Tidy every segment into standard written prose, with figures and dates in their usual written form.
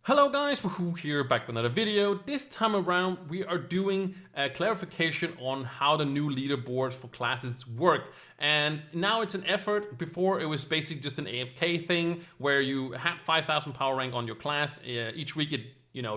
Hello guys, Wahoo here, back with another video. This time around we are doing a clarification on how the new leaderboards for classes work. And now it's an effort. Before it was basically just an AFK thing where you had 5,000 power rank on your class. Each week it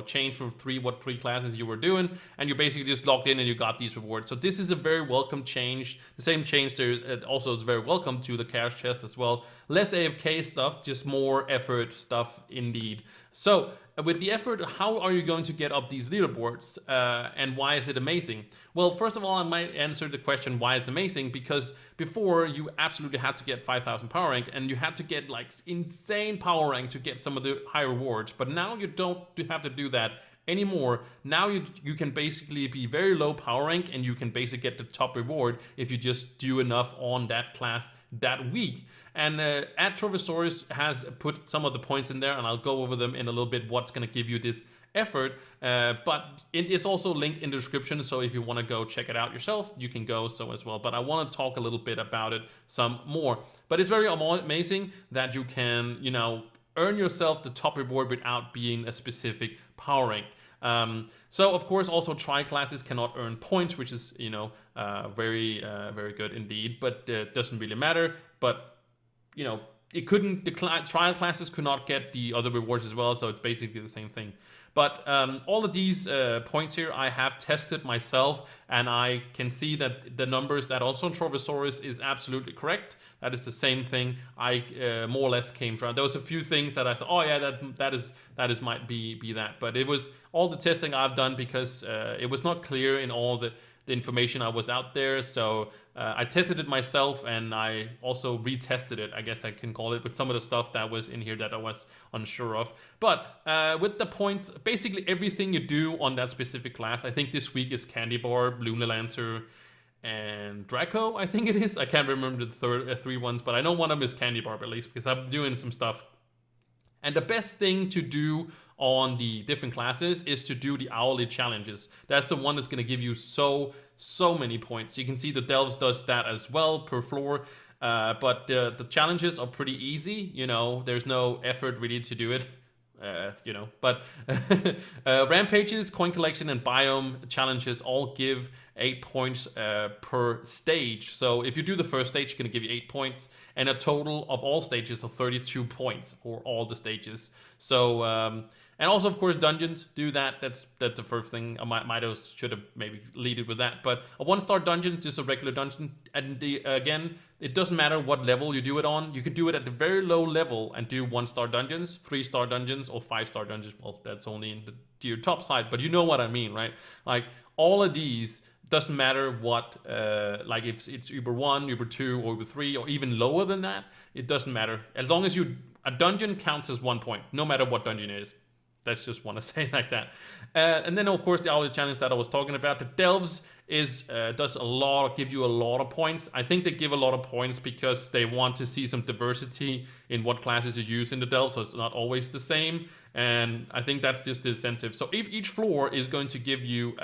changed for what three classes you were doing, and you basically just logged in and you got these rewards. So this is a very welcome change. The same change there also is very welcome to the cash chest as well. Less AFK stuff, just more effort stuff indeed. So with the effort, how are you going to get up these leaderboards, and why is it amazing? Well, first of all, I might answer the question why it's amazing, because before you absolutely had to get 5,000 power rank, and you had to get like insane power rank to get some of the high rewards. But now you don't have to do that anymore. Now you can basically be very low power rank, and you can basically get the top reward if you just do enough on that class that week. And at Trove has put some of the points in there, and I'll go over them in a little bit, what's going to give you this effort, but it is also linked in the description, so if you want to go check it out yourself, you can go so as well. But I want to talk a little bit about it some more. But it's very amazing that you can earn yourself the top reward without being a specific power rank. So of course also tri classes cannot earn points, which is very good indeed, but it doesn't really matter. But it couldn't, the trial classes could not get the other rewards as well, so it's basically the same thing. But all of these points here I have tested myself, and I can see that the numbers that also Trove is absolutely correct. That is the same thing I more or less came from. There was a few things that I thought, oh yeah, that is might be that, but it was all the testing I've done, because it was not clear in all the information I was out there. So I tested it myself, and I also retested it, I guess I can call it, with some of the stuff that was in here that I was unsure of. But with the points, basically everything you do on that specific class, I think this week is Candy Bar, Lunar Lancer, and Draco, I think it is. I can't remember the three ones, but I know one of them is Candy Bar at least, because I'm doing some stuff. And the best thing to do on the different classes is to do the hourly challenges. That's the one that's going to give you so many points. You can see the Delves does that as well per floor. But the challenges are pretty easy. There's no effort really to do it. But rampages, coin collection, and biome challenges all give 8 points per stage. So if you do the first stage, it's going to give you 8 points, and a total of all stages of 32 points for all the stages. So and also, of course, dungeons do that. That's the first thing. I should have maybe leaded with that. But a 1-star dungeon is just a regular dungeon. And again, it doesn't matter what level you do it on. You can do it at the very low level and do 1-star dungeons, 3-star dungeons, or 5-star dungeons. Well, that's only in your top side, but you know what I mean, right? Like all of these, doesn't matter what, like if it's Uber 1, Uber 2, or Uber 3, or even lower than that, it doesn't matter. As long as a dungeon counts as 1 point, no matter what dungeon it is. Let's just want to say like that. And then of course the hourly challenge that I was talking about, the Delves does give you a lot of points. I think they give a lot of points because they want to see some diversity in what classes you use in the Delves, so it's not always the same. And I think that's just the incentive. So if each floor is going to give you,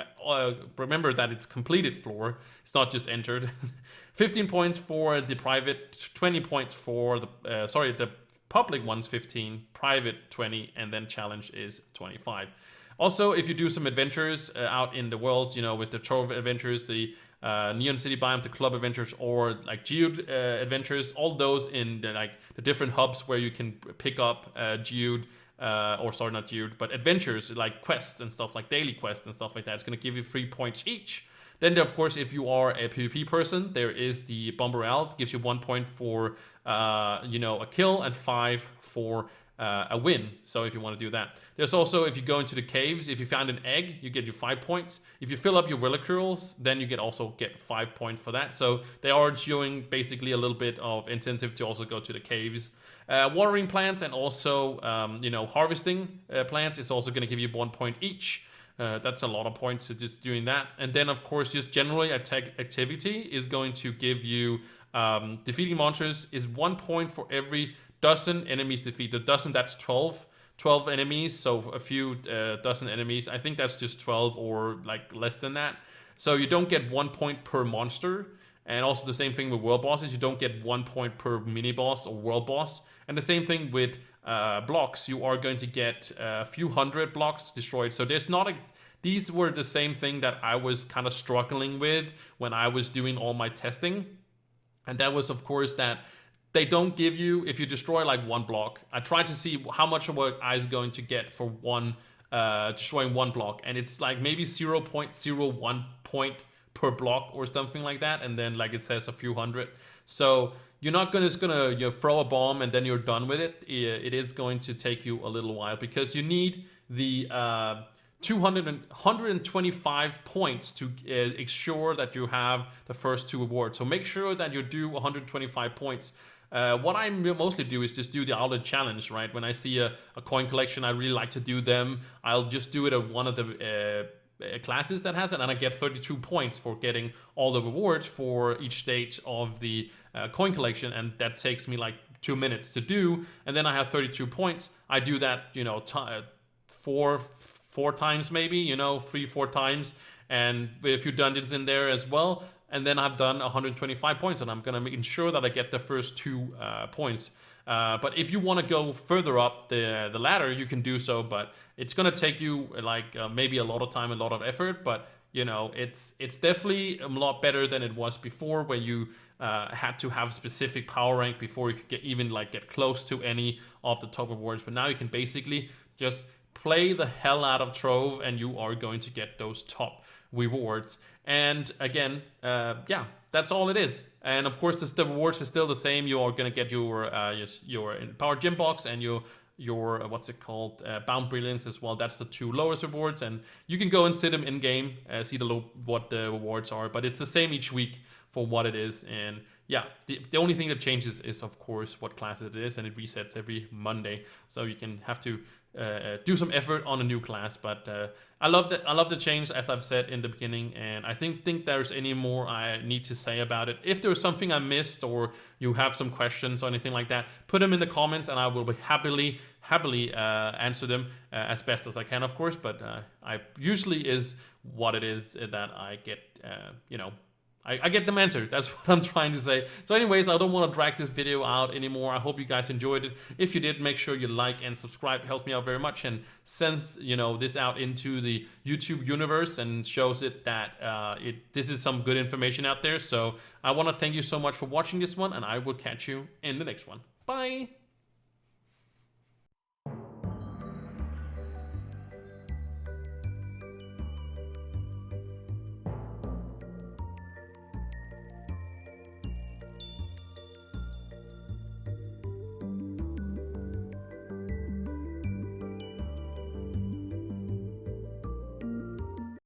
remember that it's completed floor, it's not just entered. 15 points for the private, 20 points for the the public one's 15, private 20, and then challenge is 25. Also, if you do some adventures out in the worlds, with the Trove adventures, the Neon City biome, the Club adventures, or like Geode adventures, all those in the different hubs where you can pick up Geode, or sorry, not Geode, but adventures like quests and stuff, like daily quests and stuff like that. It's going to give you 3 points each. Then, of course, if you are a PvP person, there is the Bomber Out, gives you 1 point for a kill, and 5 for a win. So if you want to do that, there's also, if you go into the caves, if you found an egg, you get 5 points. If you fill up your relicularies, then you also get 5 points for that. So they are showing basically a little bit of incentive to also go to the caves. Watering plants and also harvesting plants is also going to give you 1 point each. That's a lot of points to just doing that. And then of course, just generally activity is going to give you defeating monsters is 1 point for every dozen enemies defeated. Dozen, that's 12 enemies, so a few dozen enemies. I think that's just 12 or like less than that. So you don't get 1 point per monster. And also the same thing with world bosses. You don't get 1 point per mini boss or world boss. And the same thing with blocks. You are going to get a few hundred blocks destroyed. So there's not a... These were the same thing that I was kind of struggling with when I was doing all my testing. And that was, of course, that they don't give you, if you destroy like one block. I tried to see how much of what I was going to get for one destroying one block, and it's like maybe 0.01 point per block or something like that, and then like it says a few hundred. So you're not just gonna throw a bomb and then you're done with it. It is going to take you a little while, because you need the 125 points to ensure that you have the first 2 awards. So make sure that you do 125 points. What I mostly do is just do the outlet challenge, right? When I see a coin collection, I really like to do them. I'll just do it at one of the classes that has it, and I get 32 points for getting all the rewards for each stage of the coin collection, and that takes me like 2 minutes to do, and then I have 32 points. I do that, four times maybe, 3-4 times, and a few dungeons in there as well. And then I've done 125 points, and I'm going to ensure that I get the first 2 points. But if you want to go further up the ladder, you can do so, but it's going to take you like maybe a lot of time, a lot of effort. But it's definitely a lot better than it was before, where you had to have specific power rank before you could get close to any of the top awards. But now you can basically just play the hell out of Trove, and you are going to get those top rewards. And again, that's all it is. And of course, the rewards is still the same. You are going to get your Power Gym box and your what's it called, Bound Brilliance as well. That's the 2 lowest rewards, and you can go and see them in game, see what the rewards are. But it's the same each week for what it is. And yeah, the only thing that changes is, of course, what class it is, and it resets every Monday. So you can have to do some effort on a new class. But I love the change, as I've said in the beginning, and I think there's any more I need to say about it. If there's something I missed, or you have some questions or anything like that, put them in the comments, and I will be happily answer them as best as I can, of course. But I usually is what it is that I get, I get them answered. That's what I'm trying to say. So anyways, I don't want to drag this video out anymore. I hope you guys enjoyed it. If you did, make sure you like and subscribe. It helps me out very much, and sends this out into the YouTube universe, and shows it that this is some good information out there. So I want to thank you so much for watching this one, and I will catch you in the next one. Bye.